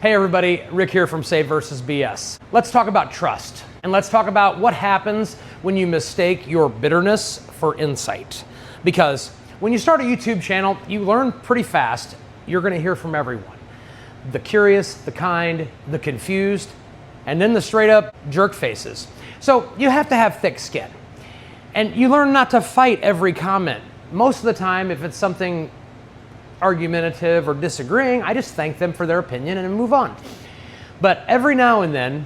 Hey everybody, Rick here from Save vs. BS. Let's talk about trust, and let's talk about what happens when you mistake your bitterness for insight. Because when you start a YouTube channel, you learn pretty fast you're gonna hear from everyone. The curious, the kind, the confused, and then the straight up jerk faces. So you have to have thick skin. And you learn not to fight every comment. Most of the time, if it's something argumentative or disagreeing, I just thank them for their opinion and move on. But every now and then,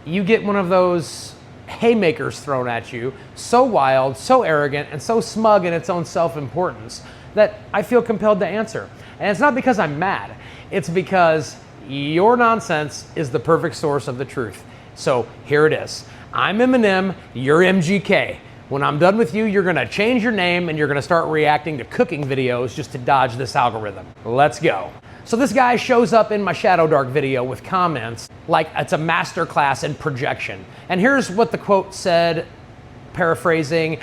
you get one of those haymakers thrown at you, so wild, so arrogant, and so smug in its own self-importance that I feel compelled to answer. And it's not because I'm mad, it's because your nonsense is the perfect source of the truth. So here it is. I'm Eminem, you're MGK. When I'm done with you, you're gonna change your name and you're gonna start reacting to cooking videos just to dodge this algorithm. Let's go. So this guy shows up in my Shadowdark video with comments like it's a masterclass in projection. And here's what the quote said, paraphrasing,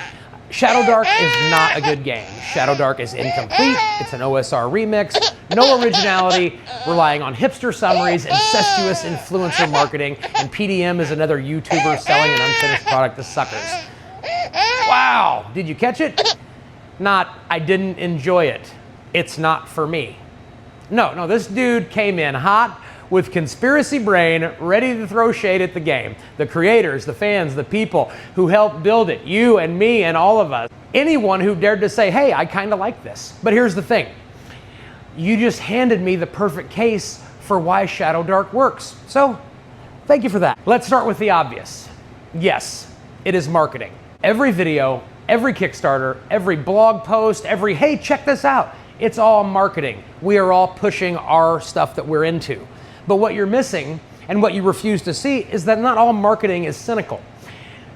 Shadowdark is not a good game. Shadowdark is incomplete, it's an OSR remix, no originality, relying on hipster summaries, incestuous influencer marketing, and PDM is another YouTuber selling an unfinished product to suckers. Wow, did you catch it? Not, I didn't enjoy it. It's not for me. No, this dude came in hot with conspiracy brain, ready to throw shade at the game. The creators, the fans, the people who helped build it, you and me and all of us. Anyone who dared to say, hey, I kind of like this. But here's the thing. You just handed me the perfect case for why Shadowdark works. So, thank you for that. Let's start with the obvious. Yes, it is marketing. Every video, every Kickstarter, every blog post, every, hey, check this out. It's all marketing. We are all pushing our stuff that we're into. But what you're missing and what you refuse to see is that not all marketing is cynical.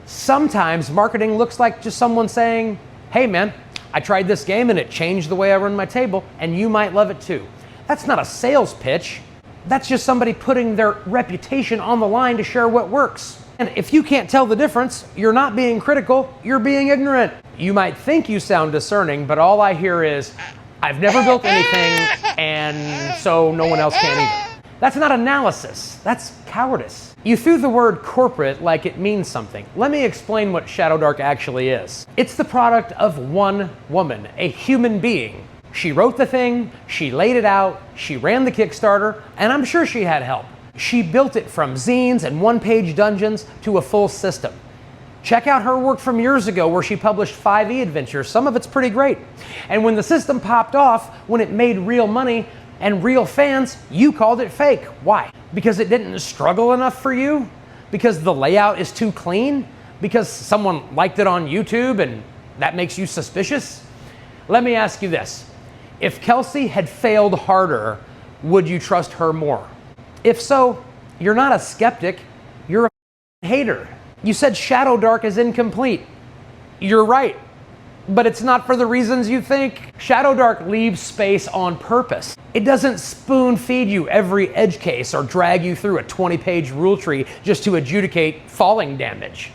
Sometimes marketing looks like just someone saying, hey man, I tried this game and it changed the way I run my table and you might love it too. That's not a sales pitch. That's just somebody putting their reputation on the line to share what works. And if you can't tell the difference, you're not being critical, you're being ignorant. You might think you sound discerning, but all I hear is, I've never built anything, and so no one else can either. That's not analysis, that's cowardice. You threw the word corporate like it means something. Let me explain what Shadowdark actually is. It's the product of one woman, a human being. She wrote the thing, she laid it out, she ran the Kickstarter, and I'm sure she had help. She built it from zines and one-page dungeons to a full system. Check out her work from years ago where she published 5 e-adventures. Some of it's pretty great. And when the system popped off, when it made real money and real fans, you called it fake. Why? Because it didn't struggle enough for you? Because the layout is too clean? Because someone liked it on YouTube and that makes you suspicious? Let me ask you this. If Kelsey had failed harder, would you trust her more? If so, you're not a skeptic, you're a hater. You said Shadowdark is incomplete. You're right, but it's not for the reasons you think. Shadowdark leaves space on purpose. It doesn't spoon feed you every edge case or drag you through a 20-page rule tree just to adjudicate falling damage.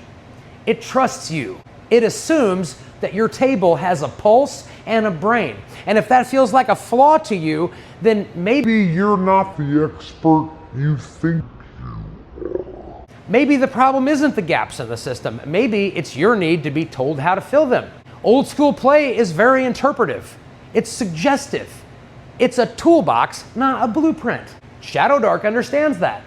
It trusts you. It assumes that your table has a pulse and a brain. And if that feels like a flaw to you, then maybe you're not the expert you think you are. Maybe the problem isn't the gaps in the system. Maybe it's your need to be told how to fill them. Old school play is very interpretive. It's suggestive. It's a toolbox, not a blueprint. Shadowdark understands that.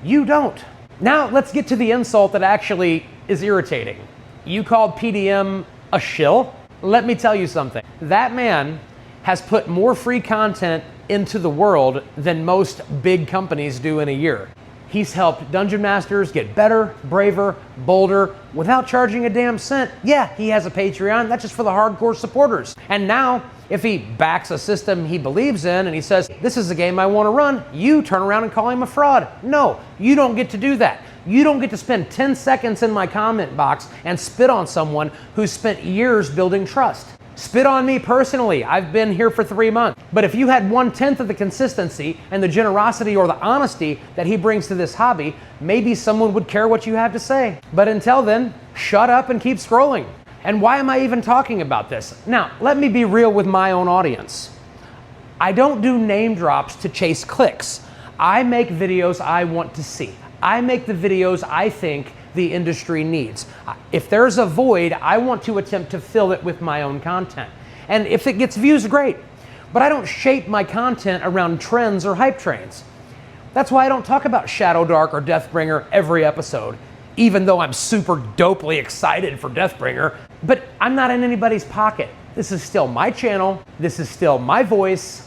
You don't. Now let's get to the insult that actually is irritating. You called PDM a shill? Let me tell you something. That man has put more free content into the world than most big companies do in a year. He's helped dungeon masters get better, braver, bolder, without charging a damn cent. Yeah, he has a Patreon, that's just for the hardcore supporters. And now, if he backs a system he believes in and he says, this is a game I want to run, you turn around and call him a fraud. No, you don't get to do that. You don't get to spend 10 seconds in my comment box and spit on someone who's spent years building trust. Spit on me personally, I've been here for 3 months. But if you had 1/10 of the consistency and the generosity or the honesty that he brings to this hobby, maybe someone would care what you have to say. But until then, shut up and keep scrolling. And why am I even talking about this? Now, let me be real with my own audience. I don't do name drops to chase clicks. I make videos I want to see. I make the videos I think the industry needs. If there's a void, I want to attempt to fill it with my own content. And if it gets views, great. But I don't shape my content around trends or hype trains. That's why I don't talk about Shadowdark or Deathbringer every episode, even though I'm super dopely excited for Deathbringer. But I'm not in anybody's pocket. This is still my channel. This is still my voice.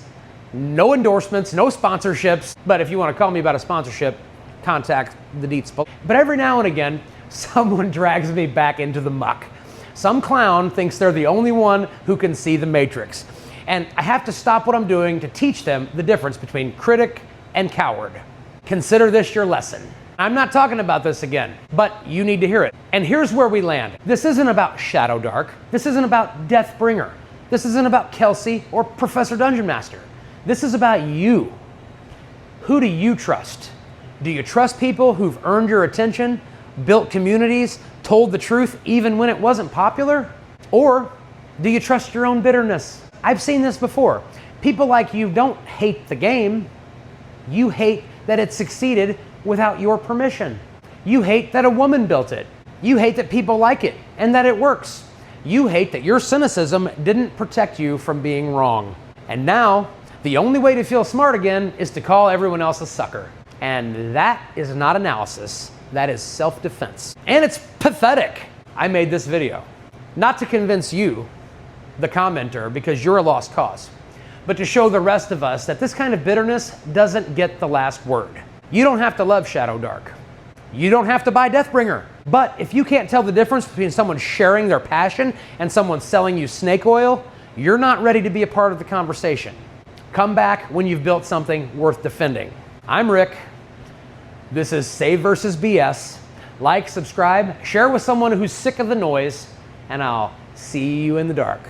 No endorsements, no sponsorships. But if you want to call me about a sponsorship, contact the deets below. But every now and again, someone drags me back into the muck. Some clown thinks they're the only one who can see the matrix. And I have to stop what I'm doing to teach them the difference between critic and coward. Consider this your lesson. I'm not talking about this again, but you need to hear it. And here's where we land. This isn't about Shadowdark. This isn't about Deathbringer. This isn't about Kelsey or Professor Dungeon Master. This is about you. Who do you trust? Do you trust people who've earned your attention, built communities, told the truth even when it wasn't popular? Or do you trust your own bitterness? I've seen this before. People like you don't hate the game. You hate that it succeeded without your permission. You hate that a woman built it. You hate that people like it and that it works. You hate that your cynicism didn't protect you from being wrong. And now, the only way to feel smart again is to call everyone else a sucker. And that is not analysis. That is self-defense. And it's pathetic. I made this video not to convince you, the commenter, because you're a lost cause, but to show the rest of us that this kind of bitterness doesn't get the last word. You don't have to love Shadowdark. You don't have to buy Deathbringer. But if you can't tell the difference between someone sharing their passion and someone selling you snake oil, you're not ready to be a part of the conversation. Come back when you've built something worth defending. I'm Rick. This is Save versus BS. Like, subscribe, share with someone who's sick of the noise, and I'll see you in the dark.